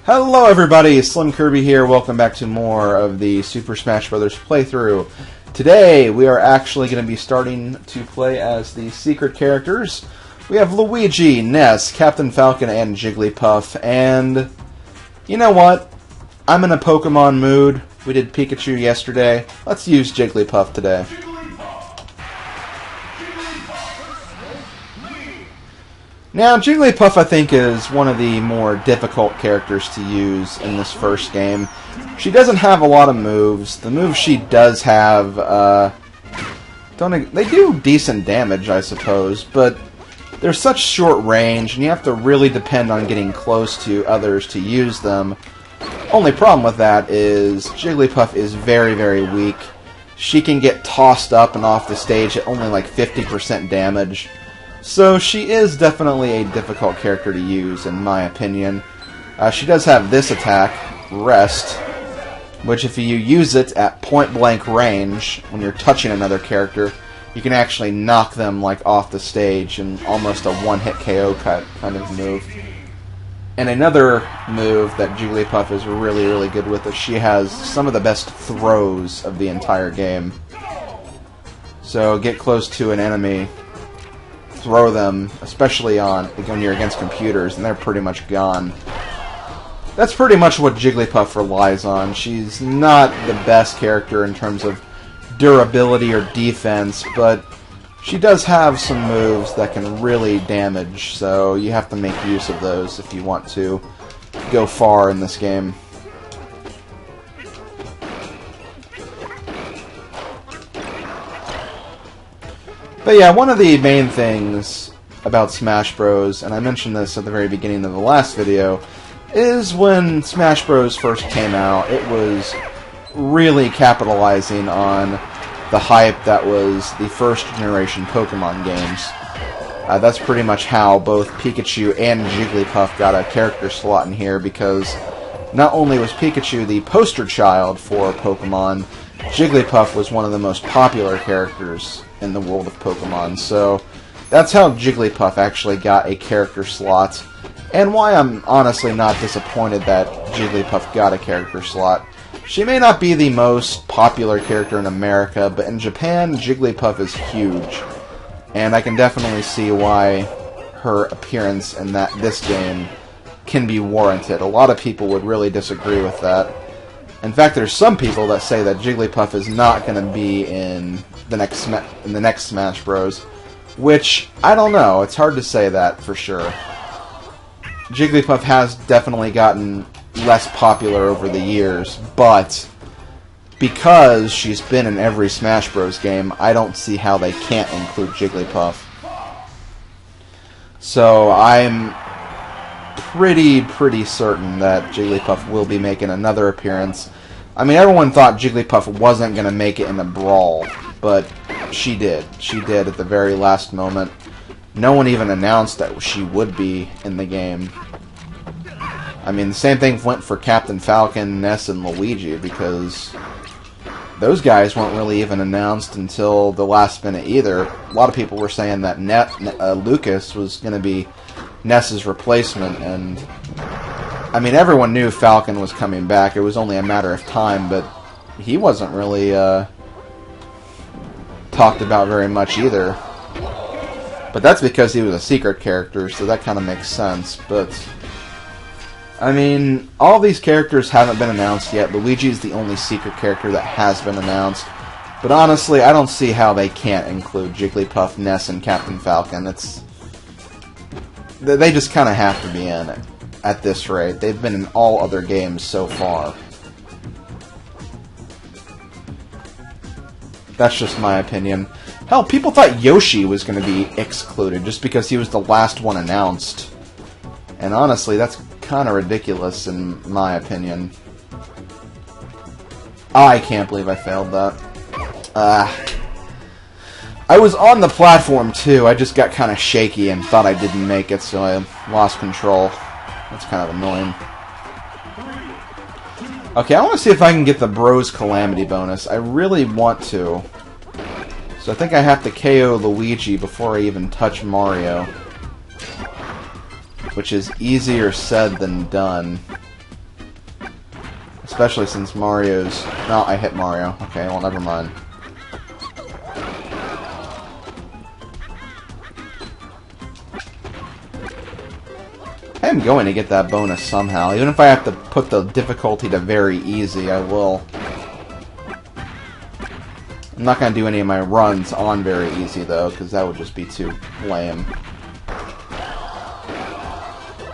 Hello everybody, SlimKirby here. Welcome back to more of the Super Smash Bros. Playthrough. Today we are actually going to be starting to play as the secret characters. We have Luigi, Ness, Captain Falcon, and Jigglypuff. And you know what? I'm in a Pokemon mood. We did Pikachu yesterday. Let's use Jigglypuff today. Now, Jigglypuff, I think, is one of the more difficult characters to use in this first game. She doesn't have a lot of moves. The moves she does have, they do decent damage, I suppose, but they're such short range, and you have to really depend on getting close to others to use them. Only problem with that is Jigglypuff is very, very weak. She can get tossed up and off the stage at only like 50% damage. So she is definitely a difficult character to use, in my opinion. She does have this attack, Rest, which if you use it at point-blank range, when you're touching another character, you can actually knock them like off the stage in almost a one-hit KO kind of move. And another move that Jigglypuff is really, really good with is she has some of the best throws of the entire game. So get close to an enemy, throw them, especially when you're against computers, and they're pretty much gone. That's pretty much what Jigglypuff relies on. She's not the best character in terms of durability or defense, but she does have some moves that can really damage, so you have to make use of those if you want to go far in this game. But yeah, one of the main things about Smash Bros., and I mentioned this at the very beginning of the last video, is when Smash Bros. First came out, it was really capitalizing on the hype that was the first generation Pokemon games. That's pretty much how both Pikachu and Jigglypuff got a character slot in here, because not only was Pikachu the poster child for Pokemon, Jigglypuff was one of the most popular characters in the world of Pokemon, so that's how Jigglypuff actually got a character slot, and why I'm honestly not disappointed that Jigglypuff got a character slot. She may not be the most popular character in America, but in Japan, Jigglypuff is huge, and I can definitely see why her appearance in this game can be warranted. A lot of people would really disagree with that. In fact, there's some people that say that Jigglypuff is not going to be in the next Smash Bros., which I don't know. It's hard to say that for sure. Jigglypuff has definitely gotten less popular over the years, but because she's been in every Smash Bros. Game, I don't see how they can't include Jigglypuff. So I'm pretty certain that Jigglypuff will be making another appearance. I mean, everyone thought Jigglypuff wasn't going to make it in the Brawl, but she did. She did at the very last moment. No one even announced that she would be in the game. I mean, the same thing went for Captain Falcon, Ness, and Luigi, because those guys weren't really even announced until the last minute either. A lot of people were saying that Lucas was going to be Ness's replacement, and I mean, everyone knew Falcon was coming back. It was only a matter of time, but he wasn't really talked about very much either. But that's because he was a secret character, so that kind of makes sense. But I mean, all these characters haven't been announced yet. Luigi's the only secret character that has been announced. But honestly, I don't see how they can't include Jigglypuff, Ness, and Captain Falcon. They just kind of have to be in it at this rate. They've been in all other games so far. That's just my opinion. Hell, people thought Yoshi was going to be excluded just because he was the last one announced. And honestly, that's kind of ridiculous in my opinion. I can't believe I failed that. I was on the platform too. I just got kind of shaky and thought I didn't make it, so I lost control. That's kind of annoying. Okay, I want to see if I can get the Bros Calamity bonus. I really want to. So I think I have to KO Luigi before I even touch Mario. Which is easier said than done. Especially since Mario's... No, I hit Mario. Okay, well, never mind. I am going to get that bonus somehow. Even if I have to put the difficulty to very easy, I will. I'm not going to do any of my runs on very easy, though, because that would just be too lame.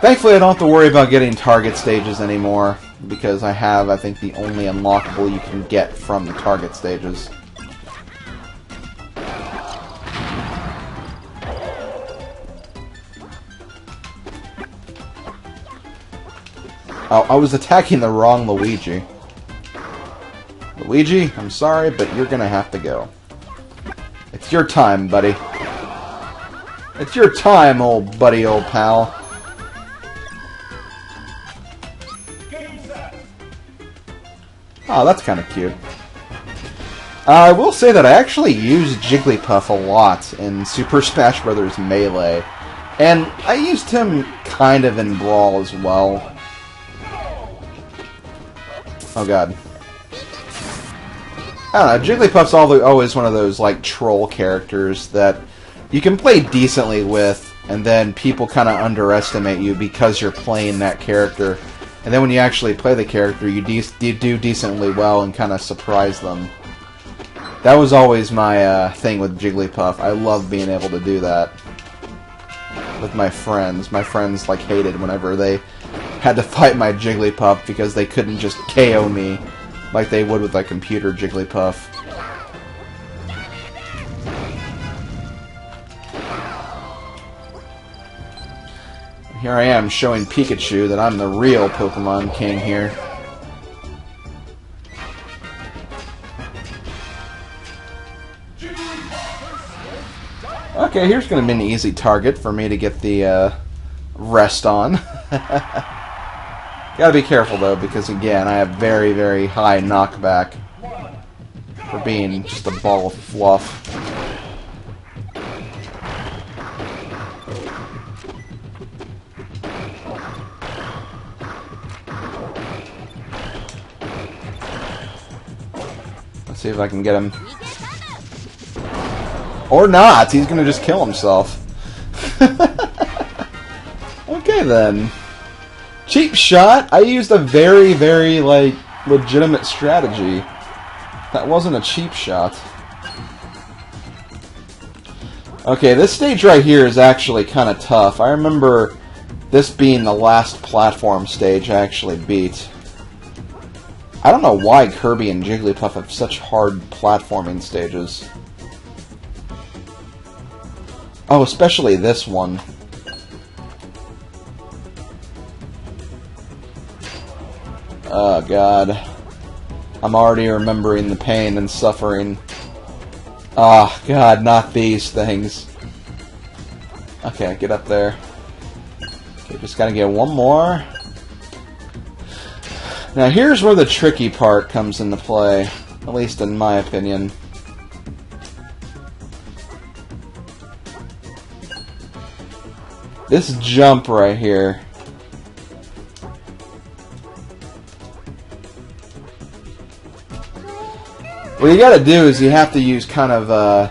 Thankfully, I don't have to worry about getting target stages anymore, because I have, I think, the only unlockable you can get from the target stages. Oh, I was attacking the wrong Luigi. Luigi, I'm sorry, but you're gonna have to go. It's your time, buddy. It's your time, old buddy, old pal. Oh, that's kind of cute. I will say that I actually use Jigglypuff a lot in Super Smash Bros. Melee. And I used him kind of in Brawl as well. Oh god. I don't know, Jigglypuff's always one of those, like, troll characters that you can play decently with, and then people kind of underestimate you because you're playing that character. And then when you actually play the character, you do decently well and kind of surprise them. That was always my thing with Jigglypuff. I love being able to do that with my friends. My friends, like, hated whenever they had to fight my Jigglypuff because they couldn't just KO me like they would with a computer Jigglypuff. Here I am showing Pikachu that I'm the real Pokemon King here. Okay, here's going to be an easy target for me to get the rest on. Gotta be careful though, because again, I have very, very high knockback for being just a ball of fluff. Let's see if I can get him. Or not! He's gonna just kill himself. Okay then. Cheap shot? I used a very, very, like, legitimate strategy. That wasn't a cheap shot. Okay, this stage right here is actually kind of tough. I remember this being the last platform stage I actually beat. I don't know why Kirby and Jigglypuff have such hard platforming stages. Oh, especially this one. Oh god. I'm already remembering the pain and suffering. Oh god, not these things. Okay, get up there. Okay, just gotta get one more. Now here's where the tricky part comes into play, at least in my opinion. This jump right here. What you gotta do is you have to use kind of,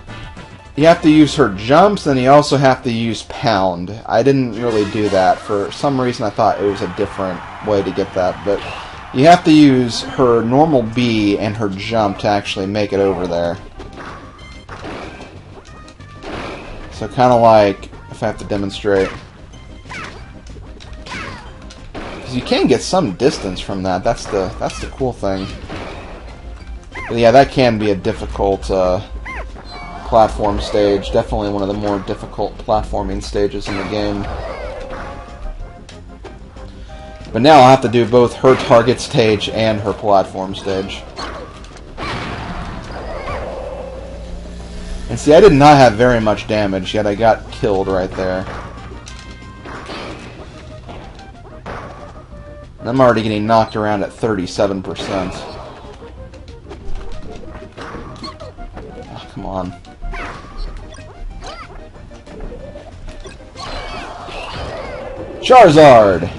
you have to use her jumps, and you also have to use pound. I didn't really do that. For some reason I thought it was a different way to get that, but you have to use her normal B and her jump to actually make it over there. So kind of like, if I have to demonstrate. Because you can get some distance from that, that's the cool thing. But yeah, that can be a difficult platform stage. Definitely one of the more difficult platforming stages in the game. But now I'll have to do both her target stage and her platform stage. And see, I did not have very much damage, yet I got killed right there. And I'm already getting knocked around at 37%. Come on. Charizard!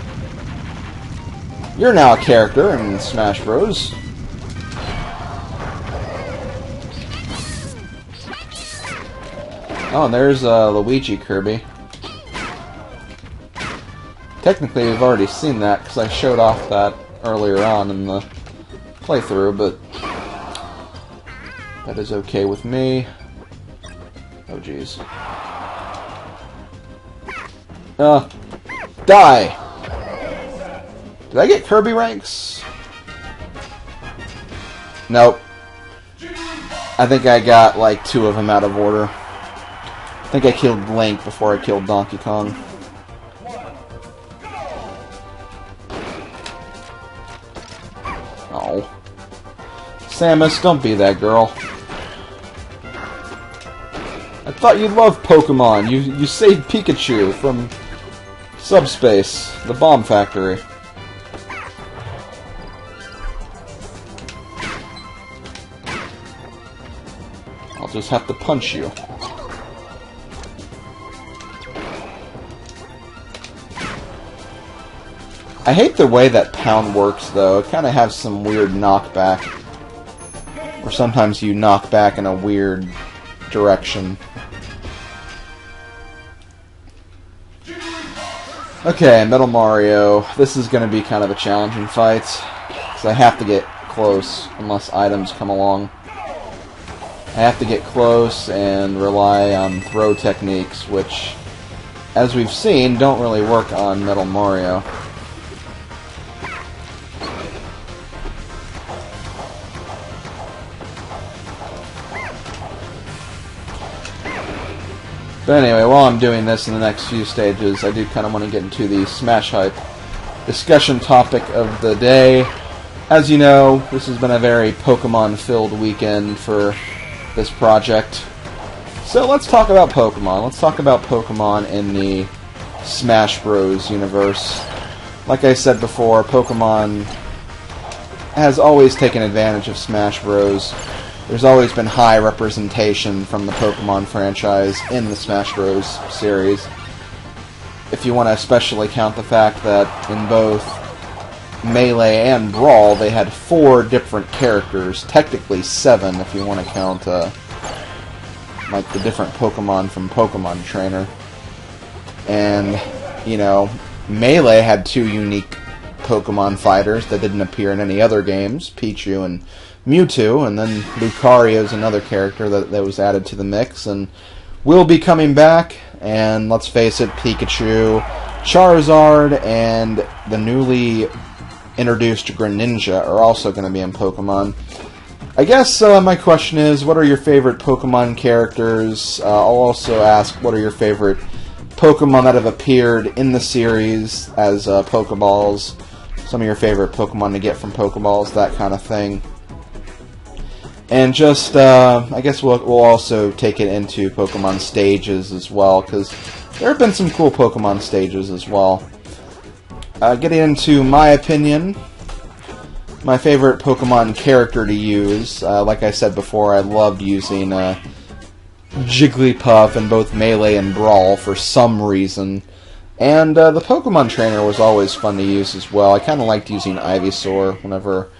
You're now a character in Smash Bros. Oh, and there's Luigi Kirby. Technically, we've already seen that because I showed off that earlier on in the playthrough, but that is okay with me. Oh, jeez. Die! Did I get Kirby ranks? Nope. I think I got like 2 of them out of order. I think I killed Link before I killed Donkey Kong. Oh. Samus, don't be that girl. I thought you loved Pokemon. You saved Pikachu from Subspace, the bomb factory. I'll just have to punch you. I hate the way that pound works, though. It kind of has some weird knockback. Or sometimes you knock back in a weird direction. Okay, Metal Mario. This is going to be kind of a challenging fight. Because I have to get close, unless items come along. I have to get close and rely on throw techniques, which, as we've seen, don't really work on Metal Mario. But anyway, while I'm doing this in the next few stages, I do kind of want to get into the Smash Hype discussion topic of the day. As you know, this has been a very Pokemon-filled weekend for this project. So let's talk about Pokemon. Let's talk about Pokemon in the Smash Bros. Universe. Like I said before, Pokemon has always taken advantage of Smash Bros. There's always been high representation from the Pokemon franchise in the Smash Bros. Series. If you want to especially count the fact that in both Melee and Brawl, they had 4 different characters, technically 7 if you want to count like the different Pokemon from Pokemon Trainer. And, you know, Melee had 2 unique Pokemon fighters that didn't appear in any other games, Pichu and Mewtwo, and then Lucario is another character that was added to the mix, and will be coming back, and let's face it, Pikachu, Charizard, and the newly introduced Greninja are also going to be in Pokemon. I guess my question is, what are your favorite Pokemon characters? I'll also ask, what are your favorite Pokemon that have appeared in the series as Pokeballs? Some of your favorite Pokemon to get from Pokeballs, that kind of thing. And just, I guess we'll also take it into Pokemon stages as well, because there have been some cool Pokemon stages as well. Getting into my opinion, my favorite Pokemon character to use, like I said before, I loved using Jigglypuff in both Melee and Brawl for some reason. And the Pokemon Trainer was always fun to use as well. I kind of liked using Ivysaur whenever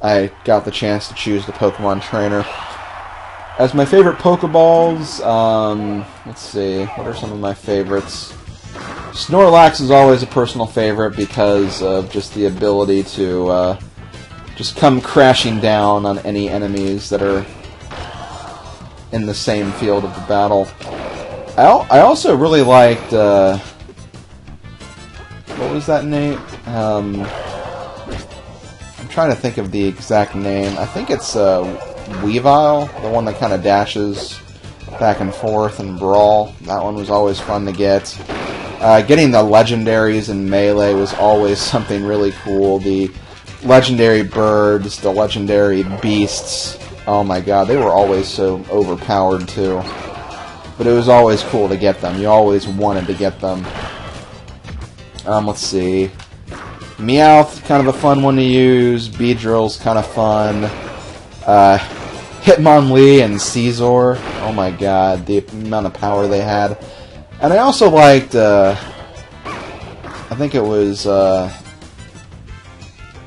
I got the chance to choose the Pokemon Trainer. As my favorite Pokeballs, let's see, what are some of my favorites? Snorlax is always a personal favorite because of just the ability to just come crashing down on any enemies that are in the same field of the battle. I also really liked, what was that name? I'm trying to think of the exact name. I think it's Weavile, the one that kind of dashes back and forth in Brawl. That one was always fun to get. Getting the legendaries in Melee was always something really cool. The legendary birds, the legendary beasts. Oh my god, they were always so overpowered too. But it was always cool to get them. You always wanted to get them. Let's see. Meowth, kind of a fun one to use. Beedrill's kind of fun. Hitmonlee and Caesar. Oh my god, the amount of power they had. And I also liked, I think it was,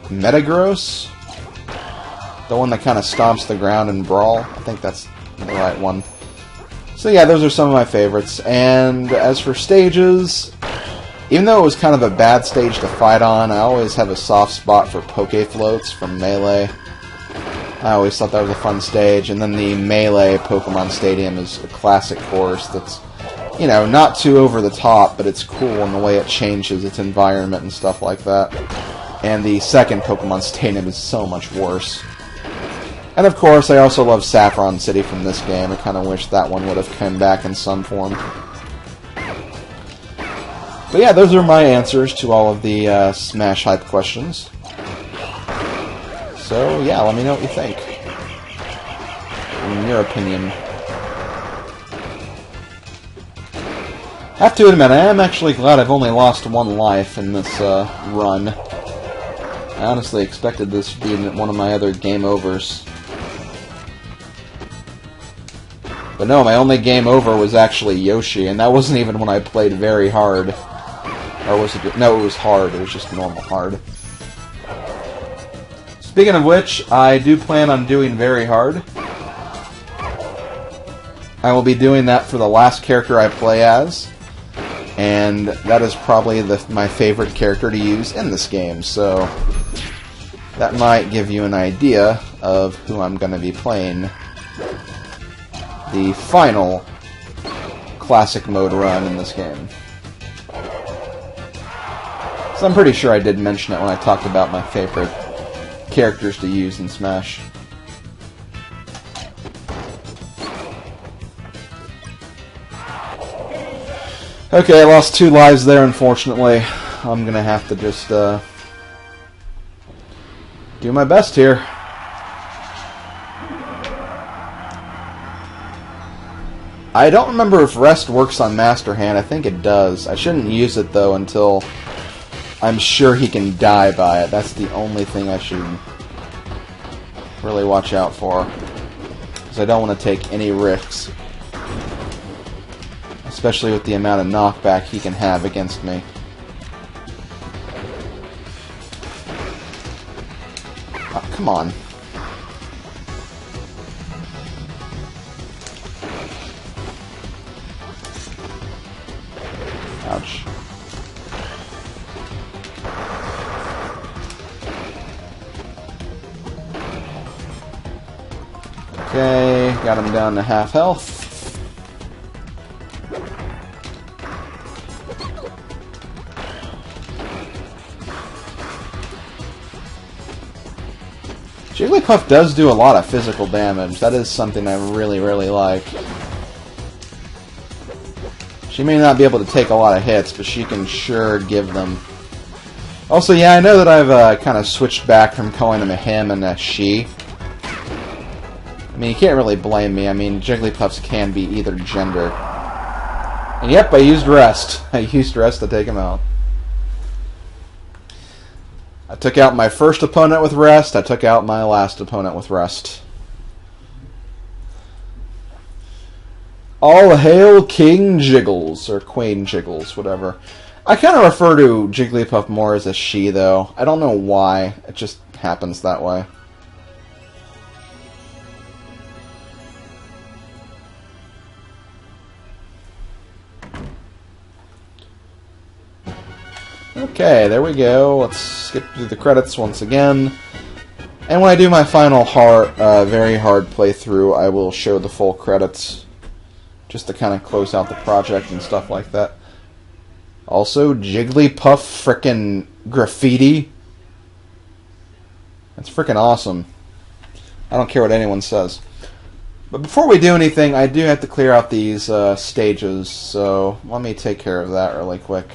Metagross? The one that kind of stomps the ground in Brawl? I think that's the right one. So yeah, those are some of my favorites. And as for stages, even though it was kind of a bad stage to fight on, I always have a soft spot for Poke Floats from Melee. I always thought that was a fun stage. And then the Melee Pokemon Stadium is a classic course that's, you know, not too over the top, but it's cool in the way it changes its environment and stuff like that. And the second Pokemon Stadium is so much worse. And of course, I also love Saffron City from this game. I kind of wish that one would have come back in some form. But yeah, those are my answers to all of the Smash Hype questions. So yeah, let me know what you think. In your opinion. I have to admit, I am actually glad I've only lost one life in this run. I honestly expected this to be one of my other game overs. But no, my only game over was actually Yoshi, and that wasn't even when I played very hard. Or was it? No, it was hard. It was just normal hard. Speaking of which, I do plan on doing very hard. I will be doing that for the last character I play as, and that is probably my favorite character to use in this game, so that might give you an idea of who I'm going to be playing the final classic mode run in this game. So I'm pretty sure I did mention it when I talked about my favorite characters to use in Smash. Okay, I lost 2 lives there, unfortunately. I'm gonna have to just do my best here. I don't remember if Rest works on Master Hand. I think it does. I shouldn't use it, though, until I'm sure he can die by it. That's the only thing I should really watch out for. Because I don't want to take any risks. Especially with the amount of knockback he can have against me. Oh, come on. Ouch. Okay, got him down to half health. Jigglypuff does do a lot of physical damage. That is something I really, really like. She may not be able to take a lot of hits, but she can sure give them. Also, yeah, I know that I've kind of switched back from calling him a him and a she. I mean, you can't really blame me. I mean, Jigglypuffs can be either gender. And yep, I used Rest. I used Rest to take him out. I took out my first opponent with Rest. I took out my last opponent with Rest. All hail King Jiggles, or Queen Jiggles, whatever. I kind of refer to Jigglypuff more as a she, though. I don't know why. It just happens that way. Okay, there we go. Let's skip through the credits once again. And when I do my final very hard playthrough, I will show the full credits, just to kind of close out the project and stuff like that. Also, Jigglypuff frickin' graffiti. That's frickin' awesome. I don't care what anyone says. But before we do anything, I do have to clear out these stages, so let me take care of that really quick.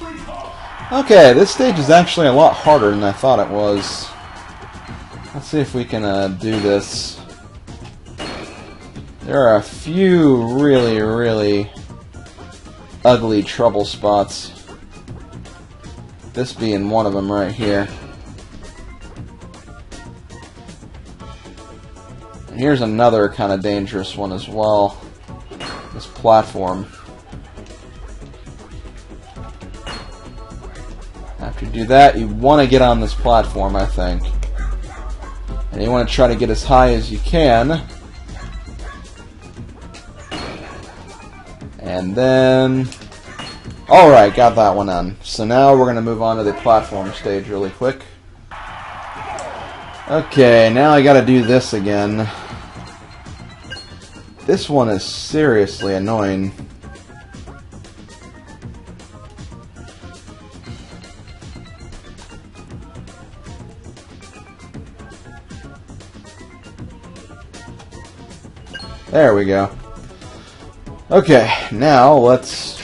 Okay, this stage is actually a lot harder than I thought it was. Let's see if we can do this. There are a few really, really ugly trouble spots. This being one of them right here. And here's another kind of dangerous one as well. This platform. After you do that, you want to get on this platform, I think. And you want to try to get as high as you can. And then... Alright, got that one on. So now we're going to move on to the platform stage really quick. Okay, now I gotta do this again. This one is seriously annoying. There we go. Okay, now let's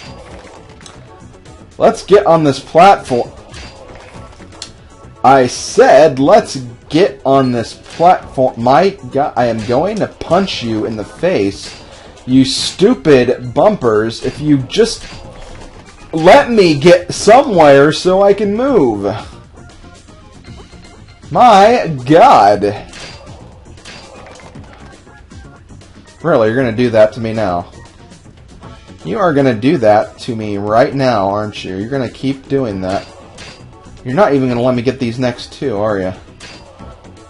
get on this platform. I said let's get on this platform. My God, I am going to punch you in the face, you stupid bumpers, if you just let me get somewhere so I can move. My God. Really, you're going to do that to me now? You are going to do that to me right now, aren't you? You're going to keep doing that. You're not even going to let me get these next two, are you?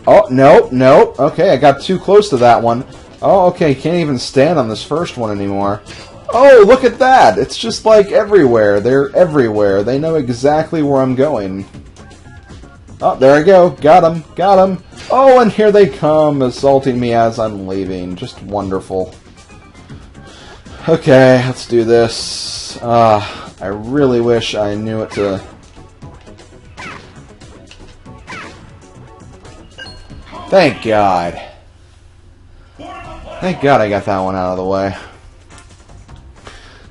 Oh, nope, nope. Okay, I got too close to that one. Oh, okay, can't even stand on this first one anymore. Oh, look at that! It's just like everywhere. They're everywhere. They know exactly where I'm going. Oh, there I go. Got him. Got him. Oh, and here they come, assaulting me as I'm leaving. Just wonderful. Okay, let's do this. I really wish I knew it to... Thank God. Thank God I got that one out of the way.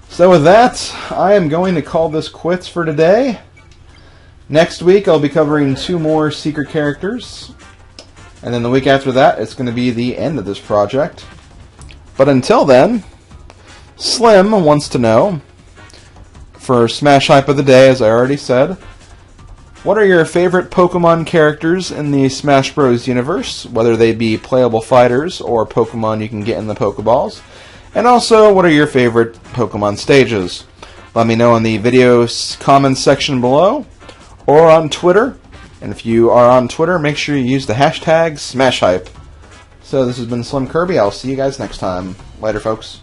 So with that, I am going to call this quits for today. Next week, I'll be covering 2 more secret characters. And then the week after that, it's going to be the end of this project. But until then, Slim wants to know, for Smash Hype of the Day, as I already said, what are your favorite Pokemon characters in the Smash Bros. Universe, whether they be playable fighters or Pokemon you can get in the Pokeballs? And also, what are your favorite Pokemon stages? Let me know in the video comments section below, or on Twitter. And if you are on Twitter, make sure you use the hashtag SmashHype. So this has been SlimKirby. I'll see you guys next time. Later, folks.